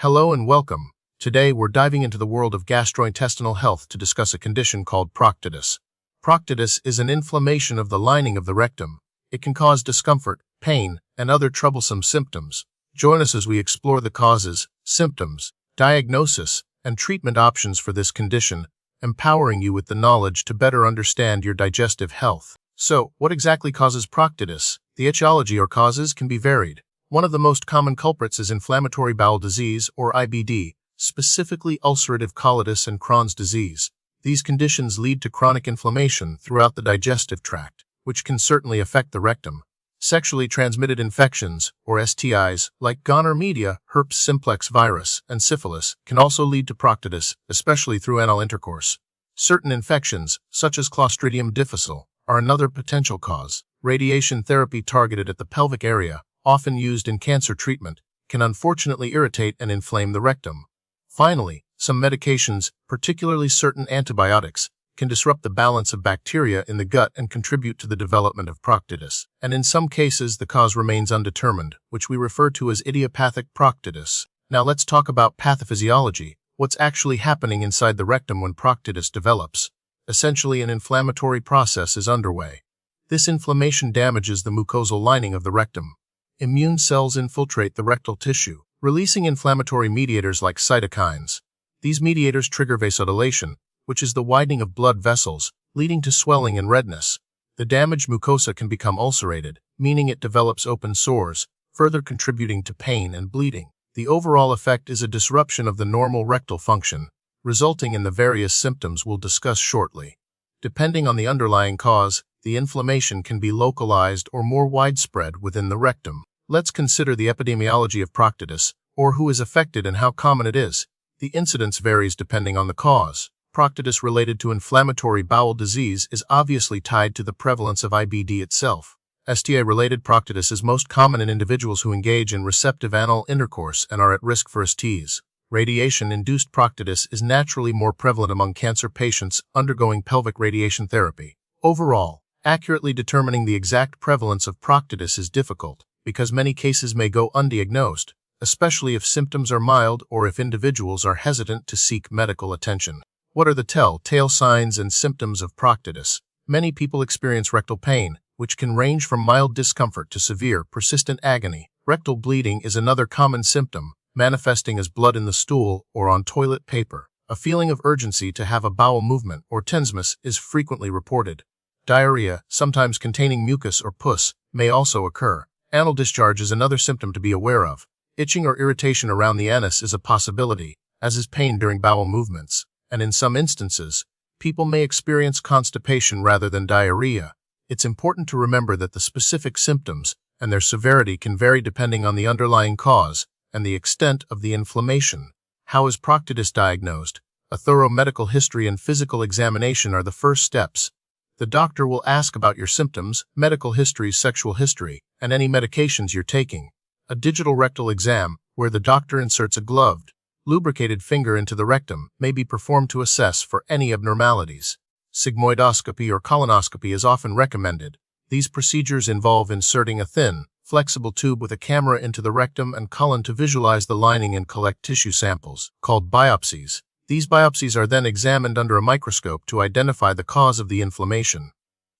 Hello and welcome. Today we're diving into the world of gastrointestinal health to discuss a condition called proctitis. Proctitis is an inflammation of the lining of the rectum. It can cause discomfort, pain, and other troublesome symptoms. Join us as we explore the causes, symptoms, diagnosis, and treatment options for this condition, empowering you with the knowledge to better understand your digestive health. So, what exactly causes proctitis? The etiology or causes can be varied. One of the most common culprits is inflammatory bowel disease, or IBD, specifically ulcerative colitis and Crohn's disease. These conditions lead to chronic inflammation throughout the digestive tract, which can certainly affect the rectum. Sexually transmitted infections, or STIs, like gonorrhea, herpes simplex virus, and syphilis, can also lead to proctitis, especially through anal intercourse. Certain infections, such as Clostridium difficile, are another potential cause. Radiation therapy targeted at the pelvic area, often used in cancer treatment, can unfortunately irritate and inflame the rectum. Finally, some medications, particularly certain antibiotics, can disrupt the balance of bacteria in the gut and contribute to the development of proctitis. And in some cases, the cause remains undetermined, which we refer to as idiopathic proctitis. Now let's talk about pathophysiology, what's actually happening inside the rectum when proctitis develops. Essentially, an inflammatory process is underway. This inflammation damages the mucosal lining of the rectum. Immune cells infiltrate the rectal tissue, releasing inflammatory mediators like cytokines. These mediators trigger vasodilation, which is the widening of blood vessels, leading to swelling and redness. The damaged mucosa can become ulcerated, meaning it develops open sores, further contributing to pain and bleeding. The overall effect is a disruption of the normal rectal function, resulting in the various symptoms we'll discuss shortly. Depending on the underlying cause, the inflammation can be localized or more widespread within the rectum. Let's consider the epidemiology of proctitis, or who is affected and how common it is. The incidence varies depending on the cause. Proctitis related to inflammatory bowel disease is obviously tied to the prevalence of IBD itself. STA-related proctitis is most common in individuals who engage in receptive anal intercourse and are at risk for STIs. Radiation-induced proctitis is naturally more prevalent among cancer patients undergoing pelvic radiation therapy. Overall, accurately determining the exact prevalence of proctitis is difficult, because many cases may go undiagnosed, especially if symptoms are mild or if individuals are hesitant to seek medical attention. What are the telltale signs and symptoms of proctitis? Many people experience rectal pain, which can range from mild discomfort to severe, persistent agony. Rectal bleeding is another common symptom, manifesting as blood in the stool or on toilet paper. A feeling of urgency to have a bowel movement or tenesmus is frequently reported. Diarrhea, sometimes containing mucus or pus, may also occur. Anal discharge is another symptom to be aware of. Itching or irritation around the anus is a possibility, as is pain during bowel movements. And in some instances, people may experience constipation rather than diarrhea. It's important to remember that the specific symptoms and their severity can vary depending on the underlying cause and the extent of the inflammation. How is proctitis diagnosed? A thorough medical history and physical examination are the first steps. The doctor will ask about your symptoms, medical history, sexual history, and any medications you're taking. A digital rectal exam, where the doctor inserts a gloved, lubricated finger into the rectum, may be performed to assess for any abnormalities. Sigmoidoscopy or colonoscopy is often recommended. These procedures involve inserting a thin, flexible tube with a camera into the rectum and colon to visualize the lining and collect tissue samples, called biopsies. These biopsies are then examined under a microscope to identify the cause of the inflammation.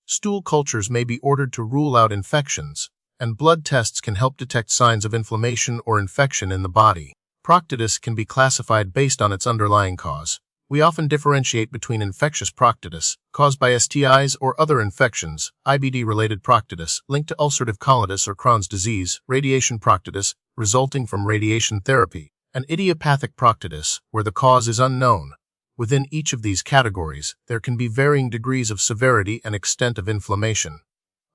Stool cultures may be ordered to rule out infections, and blood tests can help detect signs of inflammation or infection in the body. Proctitis can be classified based on its underlying cause. We often differentiate between infectious proctitis, caused by STIs or other infections, IBD-related proctitis, linked to ulcerative colitis or Crohn's disease, radiation proctitis, resulting from radiation therapy, and idiopathic proctitis, where the cause is unknown. Within each of these categories, there can be varying degrees of severity and extent of inflammation.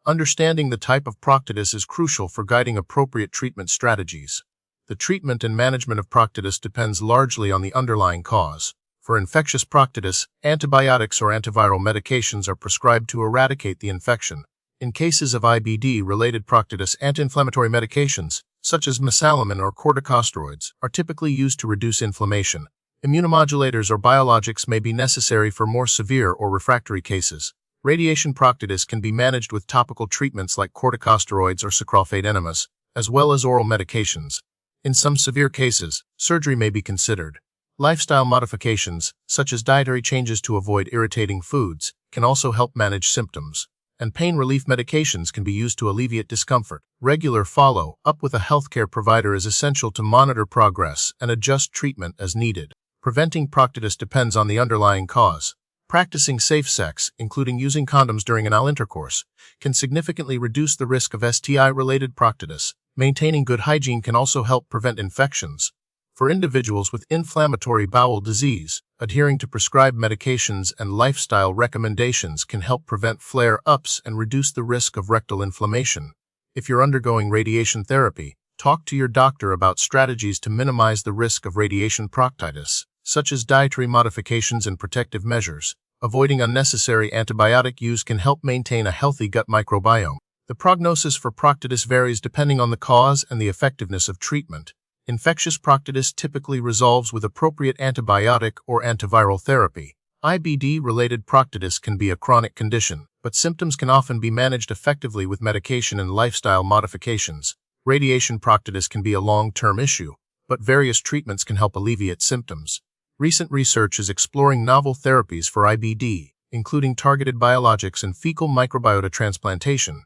Understanding the type of proctitis is crucial for guiding appropriate treatment strategies. The treatment and management of proctitis depends largely on the underlying cause. For infectious proctitis, antibiotics or antiviral medications are prescribed to eradicate the infection. In cases of IBD-related proctitis, anti-inflammatory medications, such as mesalamine or corticosteroids, are typically used to reduce inflammation. Immunomodulators or biologics may be necessary for more severe or refractory cases. Radiation proctitis can be managed with topical treatments like corticosteroids or sucralfate enemas, as well as oral medications. In some severe cases, surgery may be considered. Lifestyle modifications, such as dietary changes to avoid irritating foods, can also help manage symptoms. And pain relief medications can be used to alleviate discomfort. Regular follow-up with a healthcare provider is essential to monitor progress and adjust treatment as needed. Preventing proctitis depends on the underlying cause. Practicing safe sex, including using condoms during anal intercourse, can significantly reduce the risk of STI-related proctitis. Maintaining good hygiene can also help prevent infections. For individuals with inflammatory bowel disease, adhering to prescribed medications and lifestyle recommendations can help prevent flare-ups and reduce the risk of rectal inflammation. If you're undergoing radiation therapy, talk to your doctor about strategies to minimize the risk of radiation proctitis, such as dietary modifications and protective measures. Avoiding unnecessary antibiotic use can help maintain a healthy gut microbiome. The prognosis for proctitis varies depending on the cause and the effectiveness of treatment. Infectious proctitis typically resolves with appropriate antibiotic or antiviral therapy. IBD-related proctitis can be a chronic condition, but symptoms can often be managed effectively with medication and lifestyle modifications. Radiation proctitis can be a long-term issue, but various treatments can help alleviate symptoms. Recent research is exploring novel therapies for IBD, including targeted biologics and fecal microbiota transplantation.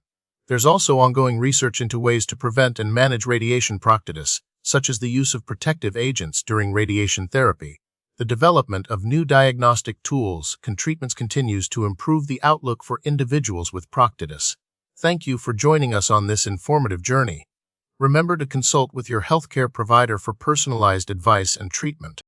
There's also ongoing research into ways to prevent and manage radiation proctitis, such as the use of protective agents during radiation therapy. The development of new diagnostic tools and treatments continues to improve the outlook for individuals with proctitis. Thank you for joining us on this informative journey. Remember to consult with your healthcare provider for personalized advice and treatment.